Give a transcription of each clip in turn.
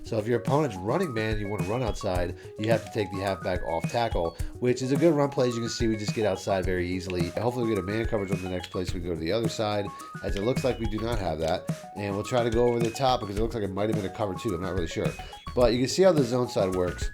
So if your opponent's running man and you want to run outside, you have to take the halfback off tackle, which is a good run play. As you can see, we just get outside very easily. Hopefully we get a man coverage on the next play so we go to the other side, as it looks like we do not have that. And we'll try to go over the top because it looks like it might have been a cover two. I'm not really sure. But you can see how the zone side works.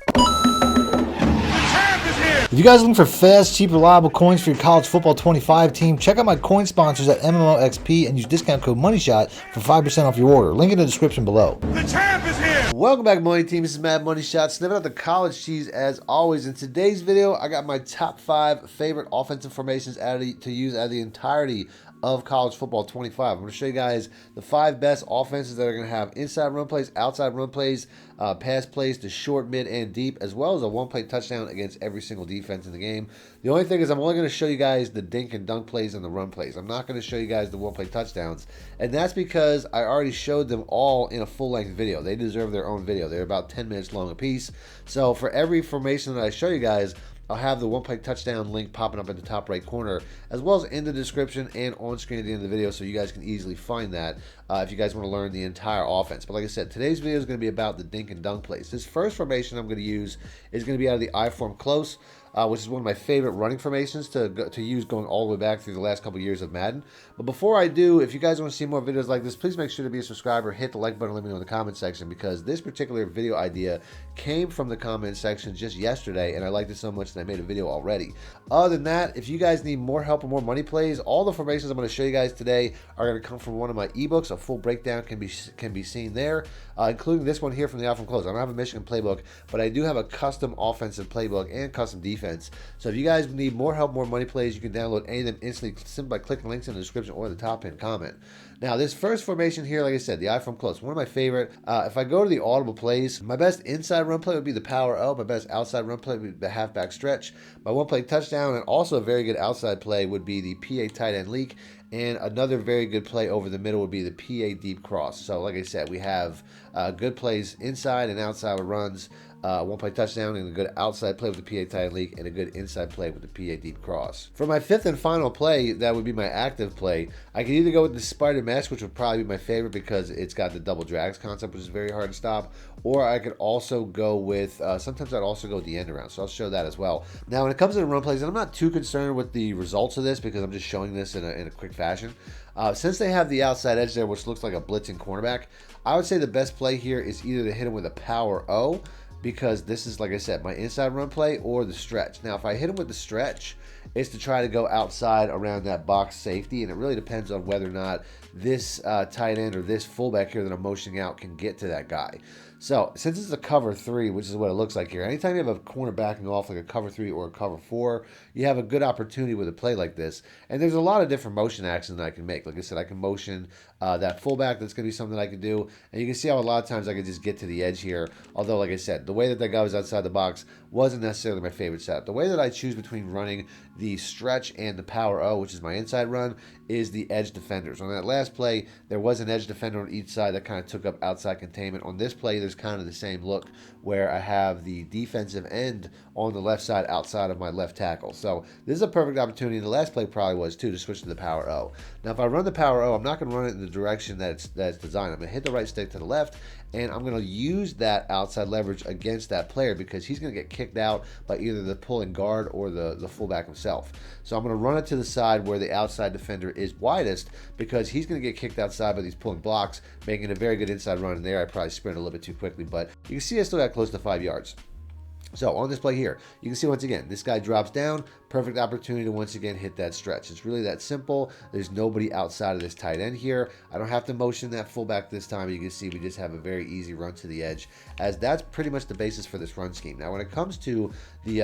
If you guys are looking for fast, cheap, reliable coins for your college football 25 team, check out my coin sponsors at MMOXP and use discount code MONEYSHOT for 5% off your order. Link in the description below. The champ is here! Welcome back, Money Team. This is Mad Money Shot, sniffing out the college cheese as always. In today's video, I got my top 5 favorite offensive formations to use out of the entirety of college football 25. I'm going to show you guys the 5 best offenses that are going to have inside run plays, outside run plays, pass plays to short, mid, and deep, as well as a one-play touchdown against every single defense in the game. The only thing is I'm only going to show you guys the dink and dunk plays and the run plays. I'm not going to show you guys the one-play touchdowns, and that's because I already showed them all in a full-length video. They deserve their own video. They're about 10 minutes long a piece. So for every formation that I show you guys, I'll have the one-play touchdown link popping up in the top right corner, as well as in the description and on screen at the end of the video, so you guys can easily find that if you guys want to learn the entire offense. But like I said, today's video is going to be about the dink and dunk plays. This first formation I'm going to use is going to be out of the I-form close, which is one of my favorite running formations to use going all the way back through the last couple years of Madden. But before I do, if you guys want to see more videos like this, please make sure to be a subscriber, hit the like button, let me know in the comment section, because this particular video idea came from the comment section just yesterday, and I liked it so much that I made a video already. Other than that, if you guys need more help or more money plays, all the formations I'm going to show you guys today are going to come from one of my ebooks. A full breakdown can be seen there, including this one here from the Out From Close. I don't have a Michigan playbook, but I do have a custom offensive playbook and custom defense. So if you guys need more help, more money plays, you can download any of them instantly simply by clicking links in the description or the top pinned comment. Now, this first formation here, like I said, the eye from close, one of my favorite. If I go to the audible plays, my best inside run play would be the power O. My best outside run play would be the halfback stretch. My one play touchdown, and also a very good outside play, would be the PA tight end leak. And another very good play over the middle would be the PA deep cross. So like I said, we have good plays inside and outside runs, one play touchdown, and a good outside play with the PA tight end leak, and a good inside play with the PA deep cross. For my fifth and final play, that would be my active play. I could either go with the spider mesh, which would probably be my favorite because it's got the double drags concept, which is very hard to stop, or I could also go with, sometimes I'd also go with the end around, so I'll show that as well. Now, when it comes to the run plays, and I'm not too concerned with the results of this because I'm just showing this in a quick fashion. Since they have the outside edge there, which looks like a blitzing cornerback, I would say the best play here is either to hit him with a power O, because this is, like I said, my inside run play, or the stretch. Now, if I hit him with the stretch, it's to try to go outside around that box safety, and it really depends on whether or not this tight end or this fullback here that I'm motioning out can get to that guy. So, since it's a cover 3, which is what it looks like here, anytime you have a corner backing off like a cover 3 or a cover 4, you have a good opportunity with a play like this. And there's a lot of different motion actions that I can make. Like I said, I can motion that fullback. That's going to be something I can do. And you can see how a lot of times I can just get to the edge here. Although, like I said, the way that guy was outside the box wasn't necessarily my favorite setup. The way that I choose between running the stretch and the power O, which is my inside run, is the edge defenders. On that last play, there was an edge defender on each side that kind of took up outside containment. On this play, there's kind of the same look where I have the defensive end on the left side outside of my left tackle. So this is a perfect opportunity, and the last play probably was too, to switch to the power O. Now, if I run the power O, I'm not going to run it in the direction that's designed. I'm going to hit the right stick to the left, and I'm going to use that outside leverage against that player because he's going to get kicked out by either the pulling guard or the fullback himself. So I'm going to run it to the side where the outside defender is widest because he's going to get kicked outside by these pulling blocks, making a very good inside run. And there I probably sprinted a little bit too quickly, but you can see I still got close to 5 yards. So on this play here, you can see once again, this guy drops down, perfect opportunity to once again hit that stretch. It's really that simple. There's nobody outside of this tight end here. I don't have to motion that fullback this time. You can see we just have a very easy run to the edge, as that's pretty much the basis for this run scheme. Now, when it comes to the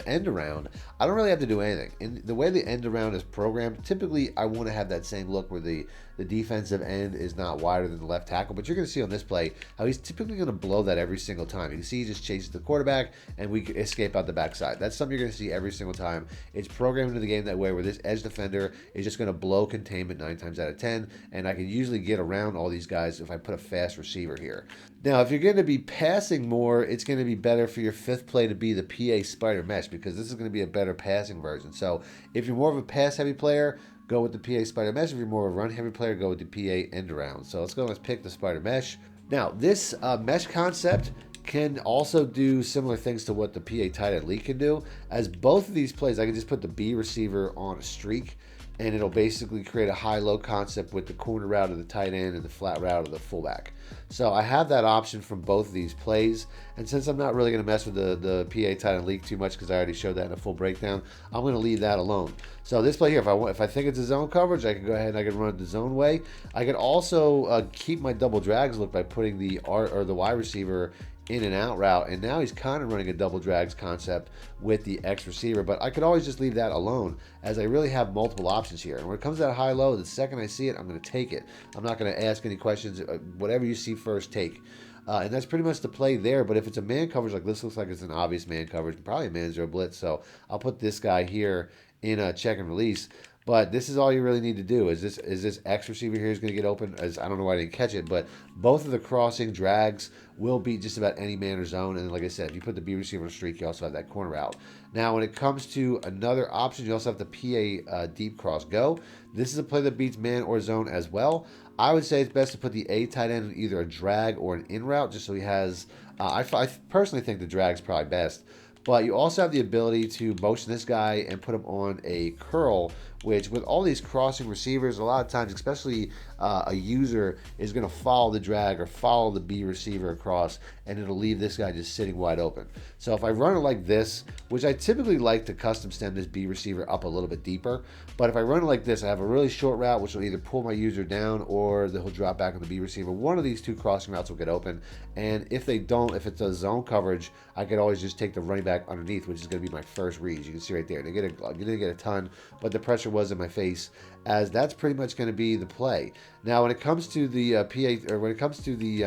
end around, I don't really have to do anything. In the way the end around is programmed, typically I want to have that same look where the defensive end is not wider than the left tackle, but you're going to see on this play how he's typically going to blow that every single time. You can see he just chases the quarterback and we escape out the backside. That's something you're going to see every single time. It's programmed into the game that way, where this edge defender is just going to blow containment 9 times out of 10, and I can usually get around all these guys if I put a fast receiver here. Now, if you're going to be passing more, it's going to be better for your fifth play to be the PA spider mesh, because this is going to be a better passing version. So if you're more of a pass heavy player, go with the PA spider mesh. If you're more of a run heavy player, go with the PA end around. So let's pick the spider mesh. Now, this mesh concept can also do similar things to what the PA tight end leak can do. As both of these plays, I can just put the B receiver on a streak, and it'll basically create a high-low concept with the corner route of the tight end and the flat route of the fullback. So I have that option from both of these plays, and since I'm not really going to mess with the PA tight end leak too much because I already showed that in a full breakdown, I'm going to leave that alone. So this play here, if I think it's a zone coverage, I can go ahead and I can run it the zone way. I can also keep my double drags look by putting the wide receiver in and out route, and now he's kind of running a double drags concept with the X receiver, but I could always just leave that alone as I really have multiple options here. And when it comes to that high-low, the second I see it, I'm going to take it. I'm not going to ask any questions. Whatever you see first, take. And that's pretty much the play there. But if it's a man coverage, like this looks like it's an obvious man coverage, probably a man zero blitz, so I'll put this guy here in a check and release. But this is all you really need to do. Is this X receiver here is going to get open? As I don't know why I didn't catch it, but both of the crossing drags will beat just about any man or zone. And like I said, if you put the B receiver on a streak, you also have that corner out. Now, when it comes to another option, you also have the PA deep cross go. This is a play that beats man or zone as well. I would say it's best to put the A tight end in either a drag or an in route, just so he has. I personally think the drag's probably best. But you also have the ability to motion this guy and put him on a curl, which with all these crossing receivers, a lot of times, especially a user is going to follow the drag or follow the B receiver across, and it'll leave this guy just sitting wide open. So if I run it like this, which I typically like to custom stem this B receiver up a little bit deeper, but if I run it like this, I have a really short route, which will either pull my user down or he'll drop back on the B receiver. One of these two crossing routes will get open, and if they don't, if it's a zone coverage, I could always just take the running back underneath, which is going to be my first read. You can see right there. They didn't get a ton, but the pressure was in my face, as that's pretty much going to be the play. Now, when it comes to the PA, or when it comes to the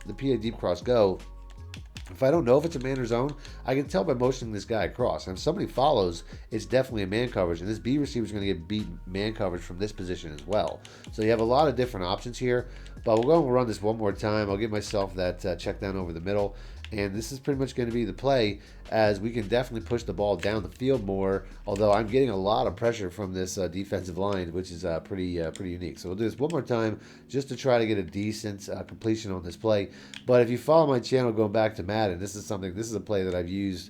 PA deep cross go, if I don't know if it's a man or zone, I can tell by motioning this guy across. And if somebody follows, it's definitely a man coverage. And this B receiver is going to get beat man coverage from this position as well. So you have a lot of different options here. But we'll go and run this one more time. I'll give myself that check down over the middle. And this is pretty much going to be the play, as we can definitely push the ball down the field more, although I'm getting a lot of pressure from this defensive line, which is pretty unique. So we'll do this one more time just to try to get a decent completion on this play. But if you follow my channel going back to Madden, this is a play that I've used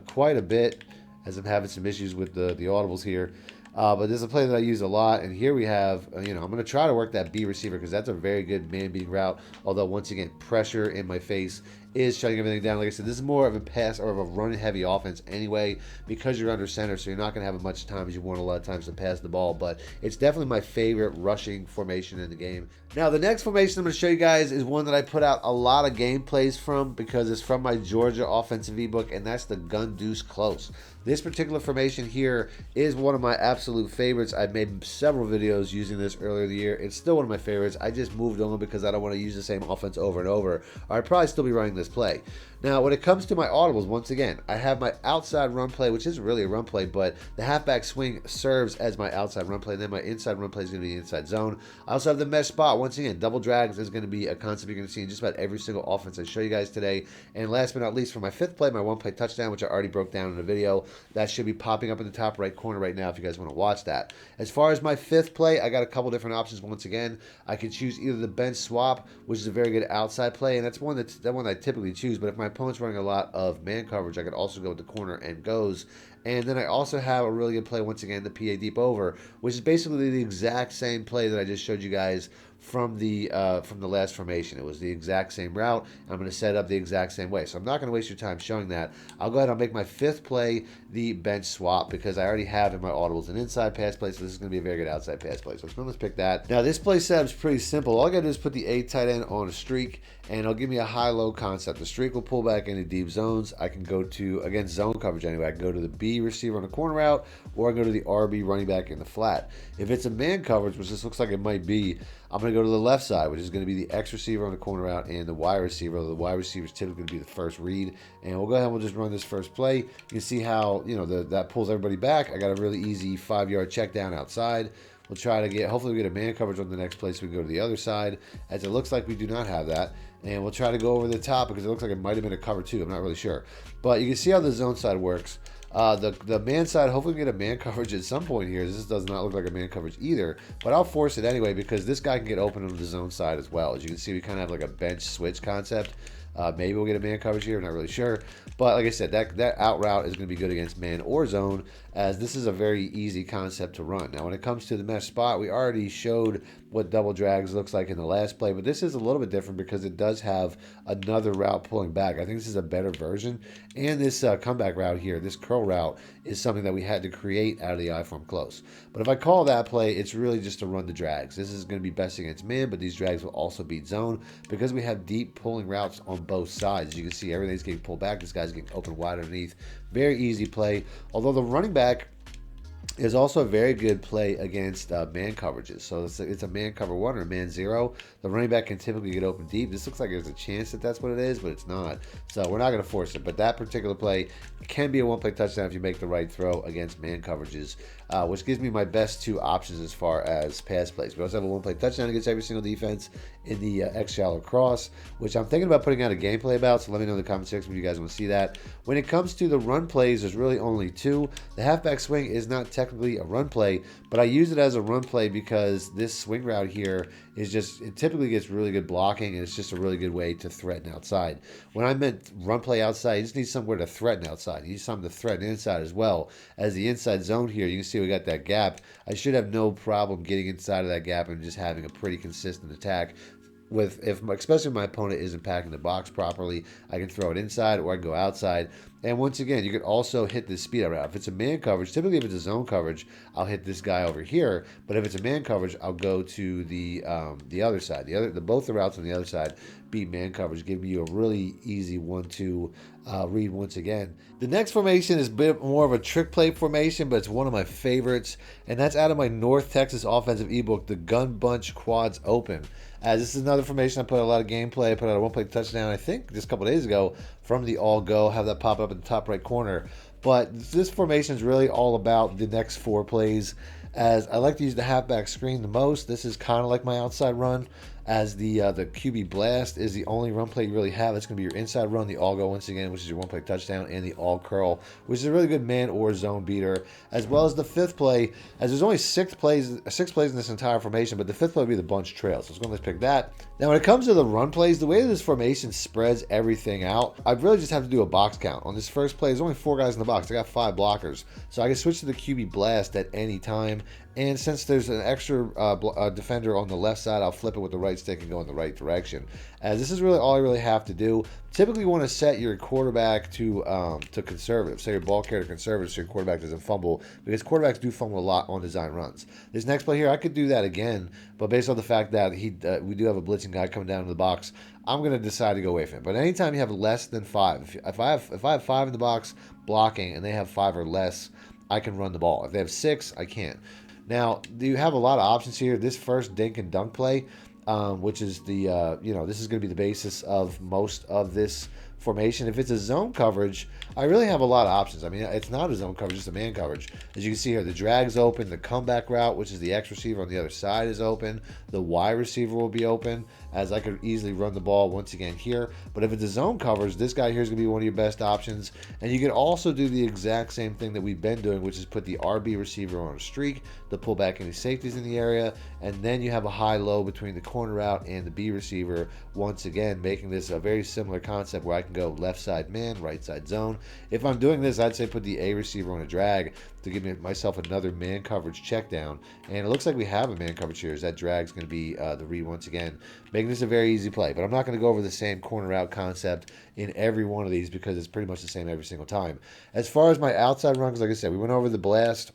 quite a bit, as I'm having some issues with the audibles here. But this is a play that I use a lot, and here we have, I'm going to try to work that B receiver because that's a very good man-beating route, although once again, pressure in my face is shutting everything down. Like I said, this is more of a pass or of a run-heavy offense anyway, because you're under center, so you're not going to have as much time as you want a lot of times to pass the ball, but it's definitely my favorite rushing formation in the game. Now, the next formation I'm going to show you guys is one that I put out a lot of gameplays from because it's from my Georgia offensive ebook, and that's the gun deuce close. This particular formation here is one of my absolute favorites. I've made several videos using this earlier in the year. It's still one of my favorites. I just moved on because I don't want to use the same offense over and over, or I'd probably still be running this play. Now, when it comes to my audibles, once again, I have my outside run play, which isn't really a run play, but the halfback swing serves as my outside run play, and then my inside run play is going to be the inside zone. I also have the mesh spot. Once again, double drags is going to be a concept you're going to see in just about every single offense I show you guys today. And last but not least, for my fifth play, my one-play touchdown, which I already broke down in a video, that should be popping up in the top right corner right now if you guys want to watch that. As far as my fifth play, I got a couple different options. Once again, I can choose either the bench swap, which is a very good outside play, and that's one I typically choose, but if my opponent's running a lot of man coverage, I could also go with the corner and goes. And then I also have a really good play, once again, the PA deep over, which is basically the exact same play that I just showed you guys from the last formation. It was the exact same route. I'm going to set up the exact same way. So I'm not going to waste your time showing that. I'll go ahead and make my fifth play the bench swap because I already have in my audibles an inside pass play, so this is going to be a very good outside pass play. So let's pick that. Now this play setup is pretty simple. All I got to do is put the A tight end on a streak, and it'll give me a high-low concept. The streak will pull back into deep zones. I can go to, against zone coverage anyway, I can go to the B receiver on the corner route, or I can go to the RB running back in the flat. If it's a man coverage, which this looks like it might be, I'm going to go to the left side, which is going to be the X receiver on the corner route and the Y receiver. The Y receiver is typically going to be the first read. And we'll go ahead and we'll just run this first play. You can see how, that pulls everybody back. I got a really easy 5-yard check down outside. We'll try to hopefully we get a man coverage on the next play so we can go to the other side, as it looks like we do not have that. And we'll try to go over the top because it looks like it might have been a cover 2. I'm not really sure. But you can see how the zone side works. The man side, hopefully we get a man coverage at some point here. This does not look like a man coverage either, but I'll force it anyway because this guy can get open on the zone side as well. As you can see, we kind of have like a bench switch concept. Maybe we'll get a man coverage here. I'm not really sure. But like I said, that out route is going to be good against man or zone, as this is a very easy concept to run. Now, when it comes to the mesh spot, we already showed what double drags looks like in the last play, but this is a little bit different because it does have another route pulling back. I think this is a better version. And this comeback route here, this curl route, is something that we had to create out of the I-form close. But if I call that play, it's really just to run the drags. This is going to be best against man, but these drags will also beat zone because we have deep pulling routes on both sides. As you can see, everything's getting pulled back. This guy's getting open wide underneath. Very easy play. Although the running back is also a very good play against man coverages. So it's a man cover 1 or a man 0. The running back can typically get open deep. This looks like there's a chance that that's what it is, but it's not. So we're not going to force it. But that particular play can be a one-play touchdown if you make the right throw against man coverages, which gives me my best 2 options as far as pass plays. We also have a one-play touchdown against every single defense in the X-Shallow Cross, which I'm thinking about putting out a gameplay about, so let me know in the comment section if you guys want to see that. When it comes to the run plays, there's really only 2. The halfback swing is not technically a run play, but I use it as a run play because this swing route here is just, it typically gets really good blocking, and it's just a really good way to threaten outside. When I meant run play outside, you just need somewhere to threaten outside. You need something to threaten inside as well. As the inside zone here, you can see we got that gap. I should have no problem getting inside of that gap and just having a pretty consistent attack. Especially if my opponent isn't packing the box properly, I can throw it inside or I can go outside. And once again, you can also hit this speed out route. If it's a man coverage, typically if it's a zone coverage, I'll hit this guy over here. But if it's a man coverage, I'll go to the other side. Both the routes on the other side beat man coverage, giving you a really easy 1-2 read once again. The next formation is a bit more of a trick play formation, but it's one of my favorites, and that's out of my North Texas offensive ebook, the Gun Bunch Quads Open. As this is another formation I put a lot of gameplay. I put out a one-play touchdown, I think, just a couple days ago from the All Go. Have that pop up in the top right corner. But this formation is really all about the next 4 plays, as I like to use the halfback screen the most. This is kind of like my outside run, as the QB blast is the only run play you really have. It's going to be your inside run, the all go once again, which is your one-play touchdown, and the all curl, which is a really good man or zone beater, as well as the 5th play, as there's only 6 plays in this entire formation, but the 5th play will be the bunch trail. So let's pick that. Now, when it comes to the run plays, the way this formation spreads everything out, I really just have to do a box count. On this first play, there's only 4 guys in the box. I got 5 blockers, so I can switch to the QB blast at any time. And since there's an extra defender on the left side, I'll flip it with the right stick and go in the right direction. As this is really all I really have to do. Typically, you want to set your quarterback to conservative. Say your ball carrier to conservative so your quarterback doesn't fumble, because quarterbacks do fumble a lot on design runs. This next play here, I could do that again, but based on the fact that we do have a blitzing guy coming down to the box, I'm going to decide to go away from it. But anytime you have less than 5, if I have 5 in the box blocking and they have 5 or less, I can run the ball. If they have 6, I can't. Now, you have a lot of options here. This first dink and dunk play, which is the, this is going to be the basis of most of this formation. If it's a zone coverage, I really have a lot of options. I mean, it's not a zone coverage, it's a man coverage. As you can see here, the drag's open, the comeback route, which is the X receiver on the other side, is open. The Y receiver will be open, as I could easily run the ball once again here. But if it's a zone coverage, this guy here is going to be one of your best options. And you can also do the exact same thing that we've been doing, which is put the RB receiver on a streak to pull back any safeties in the area. And then you have a high-low between the corner route and the B receiver, once again, making this a very similar concept where I can go left side man, right side zone. If I'm doing this, I'd say put the A receiver on a drag to give myself another man coverage check down. And it looks like we have a man coverage here, as that drag's going to be the read once again, making this a very easy play. But I'm not going to go over the same corner route concept in every one of these because it's pretty much the same every single time. As far as my outside runs, like I said, we went over the blast.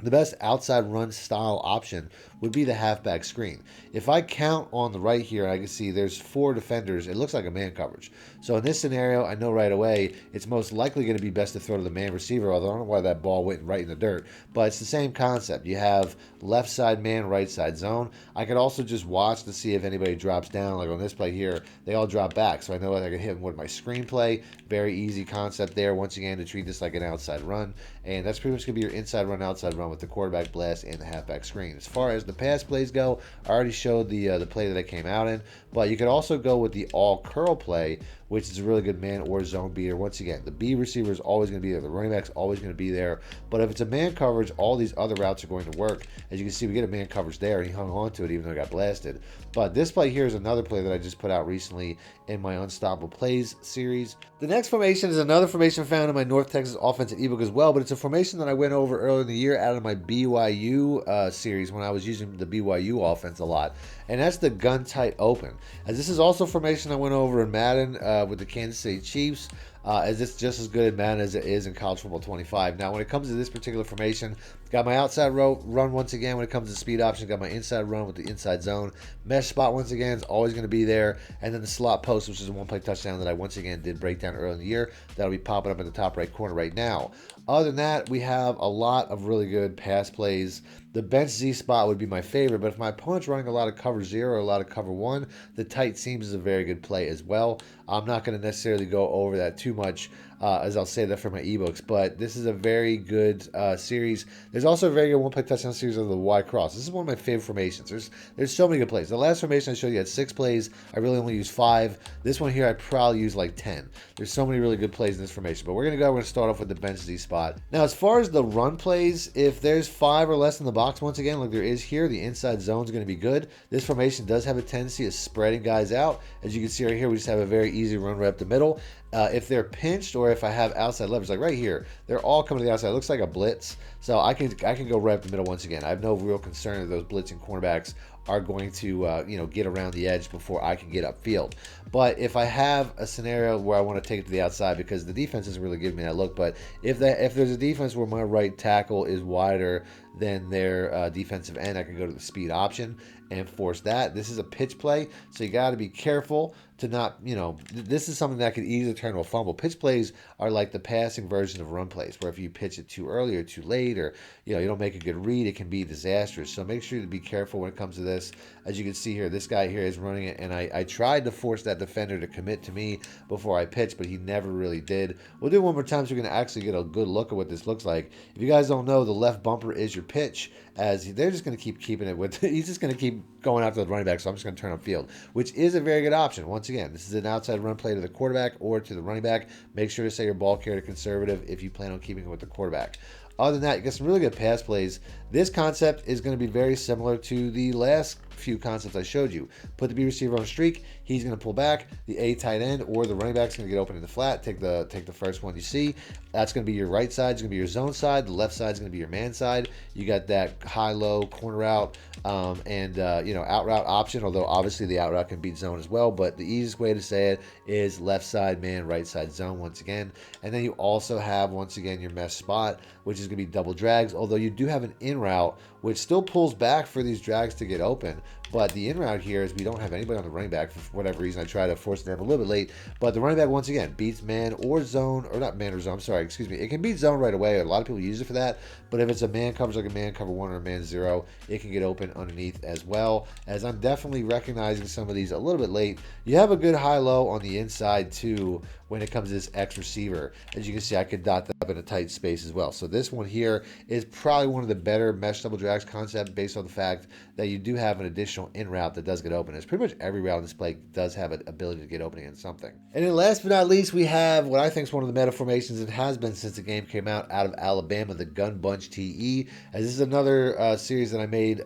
The best outside run style option would be the halfback screen. If I count on the right here, I can see there's 4 defenders. It looks like a man coverage. So in this scenario, I know right away it's most likely going to be best to throw to the man receiver, although I don't know why that ball went right in the dirt. But it's the same concept. You have left side man, right side zone. I could also just watch to see if anybody drops down. Like on this play here, they all drop back. So I know I can hit them with my screenplay. Very easy concept there, once again, to treat this like an outside run. And that's pretty much going to be your inside run, outside run run with the quarterback blast and the halfback screen. As far as the pass plays go, I already showed the play that I came out in, but you could also go with the all curl play, which is a really good man or zone beater. Once again, the B receiver is always going to be there. The running back's always going to be there. But if it's a man coverage, all these other routes are going to work. As you can see, we get a man coverage there, and he hung on to it even though it got blasted. But this play here is another play that I just put out recently in my Unstoppable Plays series. The next formation is another formation found in my North Texas offensive ebook as well, but it's a formation that I went over earlier in the year out of my BYU series when I was using the BYU offense a lot. And that's the gun tight open. As this is also a formation I went over in Madden with the Kansas City Chiefs, as it's just as good in Madden as it is in College Football 25. Now, when it comes to this particular formation, got my outside run once again when it comes to speed option. Got my inside run with the inside zone. Mesh spot once again is always going to be there. And then the slot post, which is a one-play touchdown that I once again did break down early in the year. That'll be popping up in the top right corner right now. Other than that, we have a lot of really good pass plays. The bench Z spot would be my favorite, but if my opponent's running a lot of cover 0 or a lot of cover 1, the tight seams is a very good play as well. I'm not going to necessarily go over that too much, as I'll say that for my ebooks, but this is a very good series. There's also a very good one-play touchdown series of the Y cross. This is one of my favorite formations. There's so many good plays. The last formation I showed you had 6 plays. I really only used 5. This one here I probably used like 10. There's so many really good plays in this formation, but we're going to start off with the bench Z spot. Now, as far as the run plays, if there's 5 or less in the box, once again, like there is here, the inside zone is going to be good. This formation does have a tendency of spreading guys out. As you can see right here, we just have a very easy run right up the middle. If they're pinched or if I have outside leverage, like right here, they're all coming to the outside. It looks like a blitz. So I can go right up the middle once again. I have no real concern that those blitzing cornerbacks are going to get around the edge before I can get upfield. But if I have a scenario where I want to take it to the outside because the defense isn't really giving me that look, but if there's a defense where my right tackle is wider than their defensive end, I can go to the speed option and force that. This is a pitch play, so you got to be careful to not, this is something that could easily turn to a fumble. Pitch plays are like the passing version of run plays, where if you pitch it too early or too late, or you don't make a good read, it can be disastrous. So make sure to be careful when it comes to this. As you can see here, this guy here is running it, and I tried to force that defender to commit to me before I pitched, but he never really did. We'll do it one more time so we can actually get a good look at what this looks like. If you guys don't know, the left bumper is your pitch, as they're just going to keep keeping it with, he's just going to keep going after the running back, so I'm just going to turn upfield, which is a very good option. Once again, this is an outside run play to the quarterback or to the running back. Make sure to set your ball carrier to conservative if you plan on keeping it with the quarterback. Other than that, you get some really good pass plays. This concept is going to be very similar to the last few concepts I showed you. Put the B receiver on a streak, he's going to pull back. The A tight end or the running back's going to get open in the flat. Take the first one you see. That's going to be your right side. It's going to be your zone side. The left side is going to be your man side. You got that high-low corner out and out route option, although obviously the out route can beat zone as well, but the easiest way to say it is left side man, right side zone once again. And then you also have, once again, your mesh spot, which is going to be double drags, although you do have an in route, which still pulls back for these drags to get open. But the in route here is we don't have anybody on the running back for whatever reason. I try to force them a little bit late, but the running back once again beats man or zone, or not man or zone. I'm sorry, excuse me. It can beat zone right away. A lot of people use it for that, but if it's a man coverage like a man cover 1 or a man 0, it can get open underneath as well. As I'm definitely recognizing some of these a little bit late. You have a good high-low on the inside too when it comes to this X receiver. As you can see, I could dot that up in a tight space as well. So this one here is probably one of the better mesh double drags concept based on the fact that you do have an additional in route that does get open. It's pretty much every route in this play does have an ability to get open against something. And then last but not least, we have what I think is one of the meta formations and has been since the game came out of Alabama, the Gun Bunch TE. As this is another series that I made,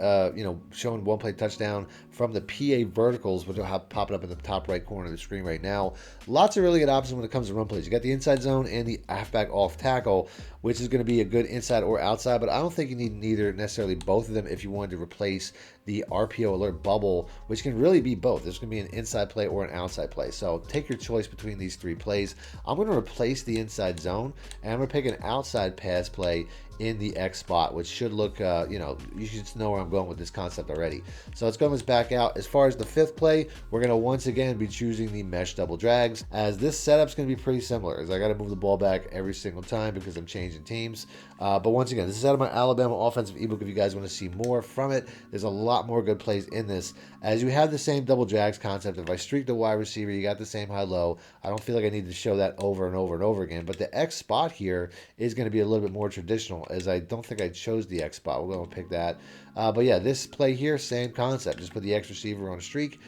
showing one play touchdown from the PA verticals, which will have popping up in the top right corner of the screen right now. Lots of really good options when it comes to run plays. You got the inside zone and the halfback off tackle, which is going to be a good inside or outside, but I don't think you need neither necessarily both of them if you wanted to replace the RPO alert bubble, which can really be both. There's going to be an inside play or an outside play. So take your choice between these 3 plays. I'm going to replace the inside zone, and I'm going to pick an outside pass play in the X spot, which should look, you should know where I'm going with this concept already. So let's go this back out. As far as the 5th play, we're going to once again be choosing the mesh double drags, as this setup's going to be pretty similar, as I got to move the ball back every single time because I'm changing teams. But once again, this is out of my Alabama offensive ebook if you guys want to see more from it. There's a lot more good plays in this, as you have the same double drags concept. If I streak the wide receiver, you got the same high-low. I don't feel like I need to show that over and over and over again, but the X spot here is going to be a little bit more traditional, out, as I don't think I chose the X spot. We'll go and pick that. But yeah, this play here, same concept. Just put the X receiver on a streak.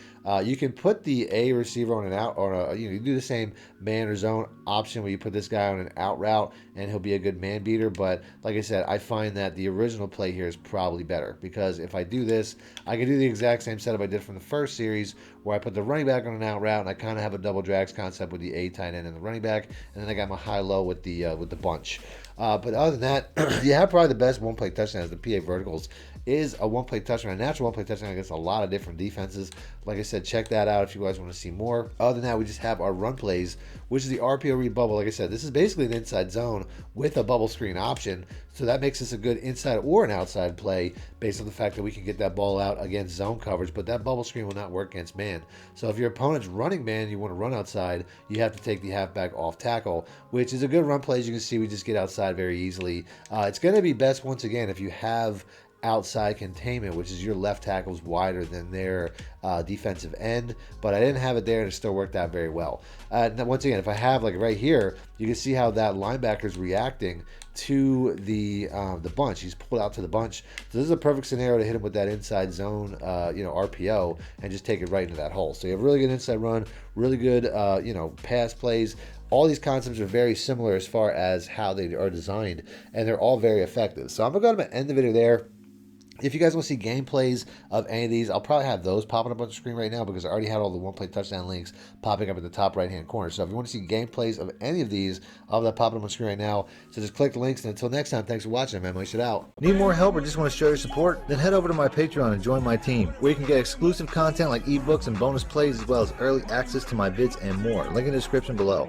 You can put the A receiver on an out, or you do the same man or zone option where you put this guy on an out route and he'll be a good man beater. But like I said, I find that the original play here is probably better, because if I do this, I can do the exact same setup I did from the first series, where I put the running back on an out route, and I kind of have a double drags concept with the A tight end and the running back, and then I got my high low with the bunch. But other than that, you have probably the best one play touchdowns. The PA verticals is a one play touchdown, a natural one play touchdown against a lot of different defenses. Like I said, check that out if you guys want to see more. Other than that, we just have our run plays, which is the RPO read bubble. Like I said, this is basically an inside zone with a bubble screen option. So that makes this a good inside or an outside play based on the fact that we can get that ball out against zone coverage, but that bubble screen will not work against man. So if your opponent's running man, you want to run outside, you have to take the halfback off tackle, which is a good run play. As you can see, we just get outside very easily. It's going to be best, once again, if you have outside containment, which is your left tackle's wider than their defensive end, but I didn't have it there and it still worked out very well. Now, once again, if I have, like right here, you can see how that linebacker's reacting to the bunch. He's pulled out to the bunch. So this is a perfect scenario to hit him with that inside zone, RPO, and just take it right into that hole. So you have really good inside run, really good, pass plays. All these concepts are very similar as far as how they are designed, and they're all very effective. So I'm going to end the video there. If you guys want to see gameplays of any of these, I'll probably have those popping up on the screen right now, because I already had all the one play touchdown links popping up in the top right hand corner. So if you want to see gameplays of any of these, I'll have that popping up on the screen right now. So just click the links, and until next time, thanks for watching. Man, Money out. Need more help or just want to show your support? Then head over to my Patreon and join my team, where you can get exclusive content like ebooks and bonus plays, as well as early access to my vids and more. Link in the description below.